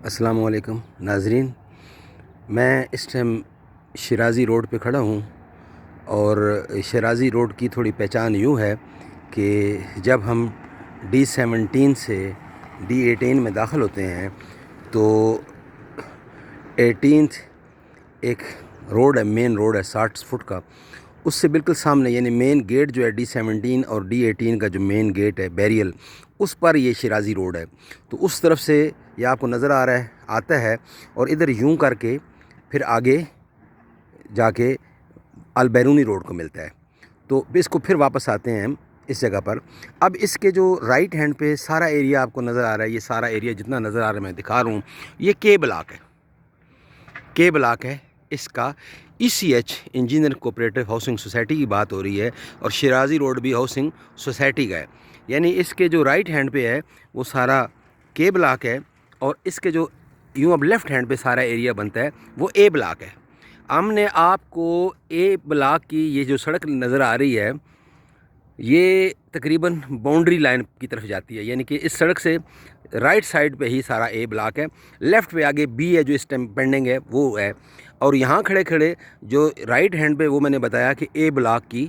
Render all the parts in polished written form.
السلام علیکم ناظرین، میں اس ٹائم شیرازی روڈ پہ کھڑا ہوں اور شیرازی روڈ کی تھوڑی پہچان یوں ہے کہ جب ہم D17 سے D18 میں داخل ہوتے ہیں تو 18th ایک روڈ ہے، مین روڈ ہے 60 فٹ کا، اس سے بالکل سامنے یعنی مین گیٹ جو ہے D17 اور D18 کا جو مین گیٹ ہے بیریل، اس پر یہ شیرازی روڈ ہے۔ تو اس طرف سے یہ آپ کو نظر آتا ہے اور ادھر یوں کر کے پھر آگے جا کے البیرونی روڈ کو ملتا ہے۔ تو اس کو پھر واپس آتے ہیں ہم اس جگہ پر۔ اب اس کے جو رائٹ ہینڈ پہ سارا ایریا آپ کو نظر آ رہا ہے، یہ سارا ایریا جتنا نظر آ رہا ہے میں دکھا رہا ہوں، یہ کے بلاک ہے اس کا۔ ECH engineer cooperative housing society کی بات ہو رہی ہے اور شیرازی روڈ بھی ہاؤسنگ سوسائٹی کا ہے، یعنی اس کے جو رائٹ ہینڈ پہ ہے وہ سارا کے بلاک ہے اور اس کے جو یوں اب لیفٹ ہینڈ پہ سارا ایریا بنتا ہے وہ اے بلاک ہے۔ ہم نے آپ کو اے بلاک کی یہ جو سڑک نظر آ رہی ہے یہ تقریباً باؤنڈری لائن کی طرف جاتی ہے، یعنی کہ اس سڑک سے رائٹ سائڈ پہ ہی سارا اے بلاک ہے، لیفٹ پہ آگے بی ہے جو اس ٹائم پینڈنگ ہے وہ ہے، اور یہاں کھڑے جو رائٹ ہینڈ پہ وہ میں نے بتایا کہ اے بلاک کی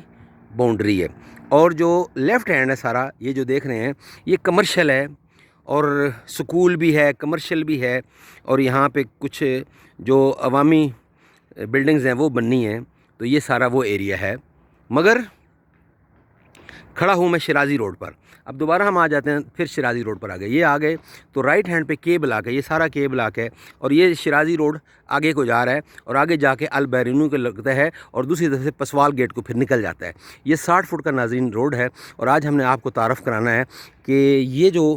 باؤنڈری ہے، اور جو لیفٹ ہینڈ ہے سارا یہ جو دیکھ رہے ہیں یہ کمرشل ہے اور سکول بھی ہے، کمرشل بھی ہے، اور یہاں پہ کچھ جو عوامی بلڈنگز ہیں وہ بننی ہیں، تو یہ سارا وہ ایریا ہے۔ مگر کھڑا ہوں میں شیرازی روڈ پر۔ اب دوبارہ ہم آ جاتے ہیں پھر شیرازی روڈ پر آگے، یہ آگے تو رائٹ ہینڈ پہ کے بلاک ہے، یہ سارا کے بلاک ہے، اور یہ شیرازی روڈ آگے کو جا رہا ہے اور آگے جا کے البیرونی کو لگتا ہے اور دوسری طرف سے پسوال گیٹ کو پھر نکل جاتا ہے۔ یہ 60 فٹ کا ناظرین روڈ ہے، اور آج ہم نے آپ کو تعارف کرانا ہے کہ یہ جو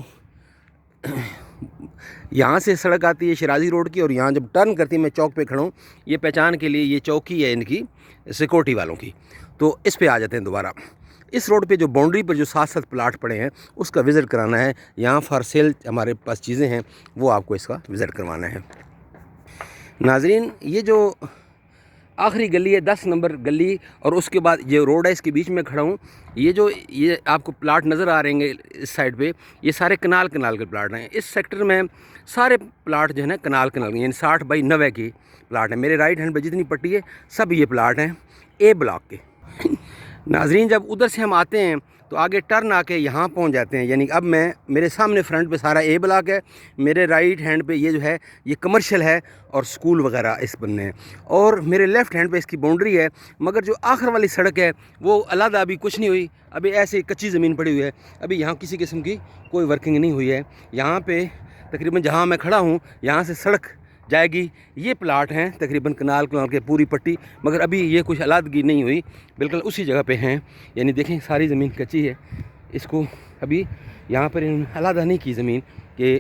یہاں سے سڑک آتی ہے شیرازی روڈ کی، اور یہاں جب ٹرن کرتی ہے، میں چوک پہ کھڑا ہوں، یہ پہچان کے لیے یہ چوکی ہے ان کی سیکورٹی والوں کی۔ تو اس پہ آ جاتے ہیں دوبارہ۔ اس روڈ پہ جو باؤنڈری پر جو 7 پلاٹ پڑے ہیں اس کا وزٹ کرانا ہے، یہاں فار سیل ہمارے پاس چیزیں ہیں وہ آپ کو اس کا وزٹ کروانا ہے۔ ناظرین، یہ جو آخری گلی ہے 10 نمبر گلی، اور اس کے بعد یہ روڈ ہے، اس کے بیچ میں کھڑا ہوں، یہ آپ کو پلاٹ نظر آ رہے ہیں اس سائڈ پہ، یہ سارے کنال کے پلاٹ ہیں۔ اس سیکٹر میں سارے پلاٹ جو ہے نا کنال یعنی 60/90 کی پلاٹ ہیں۔ میرے رائٹ ہینڈ پہ جتنی پٹی ہے سب یہ پلاٹ ہیں اے بلاک کے۔ ناظرین، جب ادھر سے ہم آتے ہیں تو آگے ٹرن آ کے یہاں پہنچ جاتے ہیں، یعنی اب میرے سامنے فرنٹ پہ سارا اے بلاک ہے، میرے رائٹ ہینڈ پہ یہ جو ہے یہ کمرشل ہے اور سکول وغیرہ اس بننے ہیں، اور میرے لیفٹ ہینڈ پہ اس کی باؤنڈری ہے، مگر جو آخر والی سڑک ہے وہ علیحدہ ابھی کچھ نہیں ہوئی، ابھی ایسے کچی زمین پڑی ہوئی ہے، ابھی یہاں کسی قسم کی کوئی ورکنگ نہیں ہوئی ہے۔ یہاں پہ تقریباً جہاں میں کھڑا ہوں یہاں سے سڑک جائے گی، یہ پلاٹ ہیں تقریباً کنال کے پوری پٹی، مگر ابھی یہ کچھ علیحدگی نہیں ہوئی، بالکل اسی جگہ پہ ہیں، یعنی دیکھیں ساری زمین کچی ہے، اس کو ابھی یہاں پر انہوں نے علیحدہ نہیں کی زمین، کہ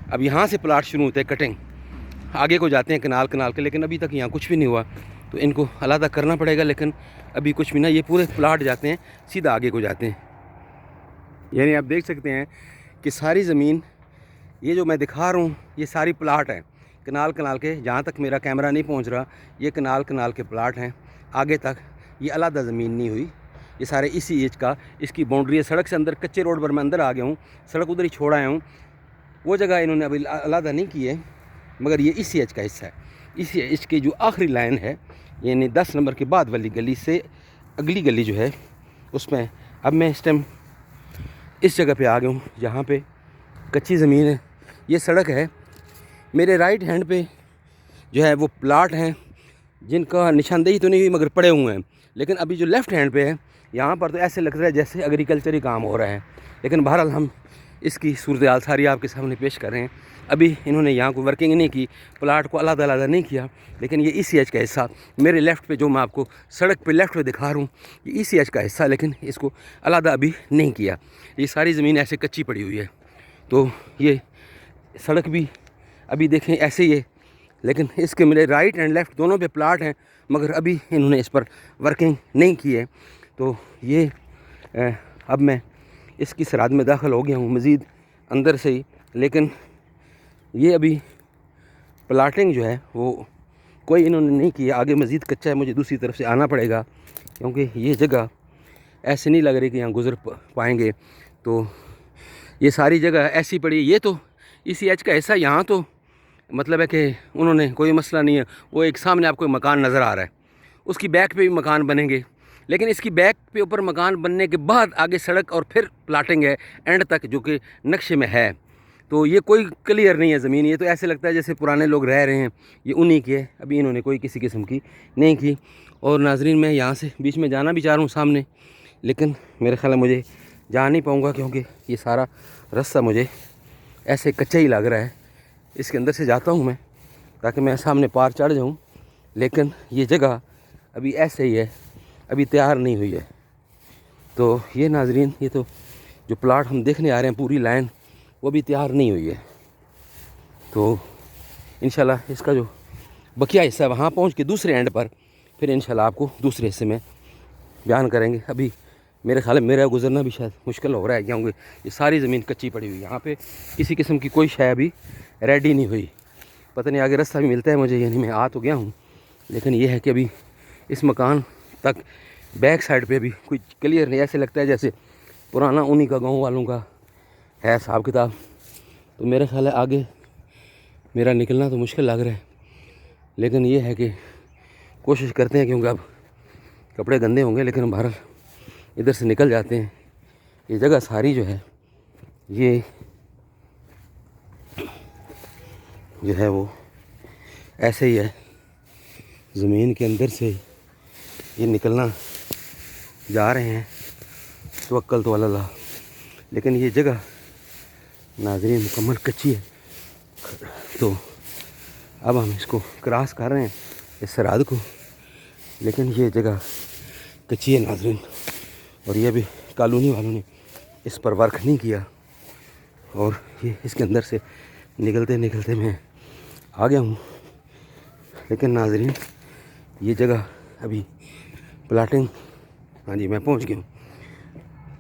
اب یہاں سے پلاٹ شروع ہوتے ہیں کٹنگ، آگے کو جاتے ہیں کنال کے، لیکن ابھی تک یہاں کچھ بھی نہیں ہوا، تو ان کو علیحدہ کرنا پڑے گا، لیکن ابھی کچھ بھی نہ، یہ پورے پلاٹ جاتے ہیں سیدھا آگے کو جاتے ہیں۔ یعنی آپ دیکھ سکتے ہیں کہ ساری زمین یہ جو میں دکھا رہا ہوں یہ ساری پلاٹ ہیں کنال کے، جہاں تک میرا کیمرہ نہیں پہنچ رہا یہ کنال کے پلاٹ ہیں، آگے تک یہ علیحدہ زمین نہیں ہوئی، یہ سارے ECH کا اس کی باؤنڈری ہے۔ سڑک سے اندر کچے روڈ پر میں اندر آ گیا ہوں، سڑک ادھر ہی چھوڑ آیا ہوں، وہ جگہ انہوں نے ابھی علیحدہ نہیں کی ہے، مگر یہ ECH کا حصہ ہے۔ ECH کی جو آخری لائن ہے، یعنی 10 نمبر کے بعد والی گلی سے اگلی گلی جو ہے اس میں اب میں اس ٹائم اس جگہ پہ آ گیا ہوں جہاں پہ کچی زمین ہے، یہ سڑک ہے، میرے رائٹ ہینڈ پہ جو ہے وہ پلاٹ ہیں جن کا نشاندہی تو نہیں ہوئی مگر پڑے ہوئے ہیں، لیکن ابھی جو لیفٹ ہینڈ پہ ہے یہاں پر تو ایسے لگ رہا ہے جیسے ایگریکلچری کام ہو رہا ہے، لیکن بہرحال ہم اس کی صورتحال ساری آپ کے سامنے پیش کر رہے ہیں۔ ابھی انہوں نے یہاں کوئی ورکنگ نہیں کی، پلاٹ کو علیحدہ نہیں کیا، لیکن یہ ECH کا حصہ میرے لیفٹ پہ جو میں آپ کو سڑک پہ لیفٹ پہ دکھا رہا ہوں یہ ECH کا حصہ، لیکن اس کو علیحدہ ابھی نہیں کیا، یہ ساری زمین ایسے کچی پڑی ہوئی ہے۔ تو یہ سڑک بھی ابھی دیکھیں ایسے ہی ہے، لیکن اس کے میرے رائٹ اینڈ لیفٹ دونوں پہ پلاٹ ہیں، مگر ابھی انہوں نے اس پر ورکنگ نہیں کی ہے۔ تو یہ اب میں اس کی سرحد میں داخل ہو گیا ہوں مزید اندر سے ہی، لیکن یہ ابھی پلاٹنگ جو ہے وہ کوئی انہوں نے نہیں کی، آگے مزید کچا ہے، مجھے دوسری طرف سے آنا پڑے گا، کیونکہ یہ جگہ ایسے نہیں لگ رہی کہ یہاں گزر پائیں گے، تو یہ ساری جگہ ایسی پڑی۔ یہ تو ECH کا حصہ، یہاں تو مطلب ہے کہ انہوں نے کوئی مسئلہ نہیں ہے. وہ ایک سامنے آپ کو مکان نظر آ رہا ہے, اس کی بیک پہ بھی مکان بنیں گے, لیکن اس کی بیک پہ اوپر مکان بننے کے بعد آگے سڑک اور پھر پلاٹنگ ہے اینڈ تک جو کہ نقشے میں ہے. تو یہ کوئی کلیئر نہیں ہے زمین, یہ تو ایسے لگتا ہے جیسے پرانے لوگ رہ رہے ہیں, یہ انہی کی ہے, ابھی انہوں نے کوئی کسی قسم کی نہیں کی. اور ناظرین میں یہاں سے بیچ میں جانا بھی چاہ رہا ہوں سامنے, لیکن میرے خیال ہے مجھے جا نہیں پاؤں گا, کیونکہ یہ سارا رستہ مجھے ایسے کچا ہی لگ رہا ہے. اس کے اندر سے جاتا ہوں میں تاکہ میں سامنے پار چڑھ جاؤں, لیکن یہ جگہ ابھی ایسے ہی ہے, ابھی تیار نہیں ہوئی ہے. تو یہ ناظرین, یہ تو جو پلاٹ ہم دیکھنے آ رہے ہیں پوری لائن, وہ بھی تیار نہیں ہوئی ہے. تو انشاءاللہ اس کا جو بقیہ حصہ ہے وہاں پہنچ کے دوسرے اینڈ پر پھر انشاءاللہ آپ کو دوسرے حصے میں بیان کریں گے. ابھی میرے خیال ہے میرا گزرنا بھی شاید مشکل ہو رہا ہے, کیونکہ یہ ساری زمین کچی پڑی ہوئی ہے. یہاں پہ کسی قسم کی کوئی شے ابھی ریڈی نہیں ہوئی. پتہ نہیں آگے راستہ بھی ملتا ہے مجھے, یعنی میں آ تو گیا ہوں, لیکن یہ ہے کہ ابھی اس مکان تک بیک سائڈ پہ ابھی کوئی کلیئر نہیں. ایسے لگتا ہے جیسے پرانا انہی کا گاؤں والوں کا ہے حساب کتاب. تو میرے خیال ہے آگے میرا نکلنا تو مشکل لگ رہا ہے, لیکن یہ ہے کہ کوشش کرتے ہیں, کیونکہ اب کپڑے گندے ہوں گے, لیکن بہرحال ادھر سے نکل جاتے ہیں. یہ جگہ ساری جو ہے یہ جو ہے وہ ایسے ہی ہے, زمین کے اندر سے یہ نکلنا جا رہے ہیں, توکل تو اللہ. لیکن یہ جگہ ناظرین مکمل کچی ہے. تو اب ہم اس کو کراس کر رہے ہیں اس سرحد کو, لیکن یہ جگہ کچی ہے ناظرین, اور یہ بھی کالونی والوں نے اس پر ورک نہیں کیا. اور یہ اس کے اندر سے نکلتے نکلتے میں آ گیا ہوں, لیکن ناظرین یہ جگہ ابھی پلاٹنگ, ہاں جی میں پہنچ گیا ہوں.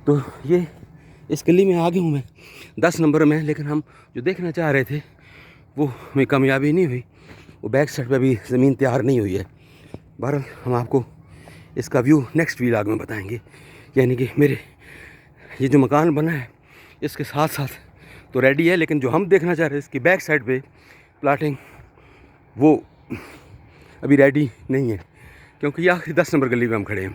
تو یہ اس گلی میں آ گیا ہوں میں 10 نمبر میں, لیکن ہم جو دیکھنا چاہ رہے تھے وہ ہمیں کامیابی نہیں ہوئی. وہ بیک سائڈ پہ ابھی زمین تیار نہیں ہوئی ہے. بہرحال ہم آپ کو اس کا ویو نیکسٹ ویلاگ میں بتائیں گے. یعنی کہ میرے یہ جو مکان بنا ہے اس کے ساتھ ساتھ تو ریڈی ہے, لیکن جو ہم دیکھنا چاہ رہے ہیں اس کی بیک سائڈ پہ پلاٹنگ وہ ابھی ریڈی نہیں ہے, کیونکہ یہ آخری 10 نمبر گلی پہ ہم کھڑے ہیں.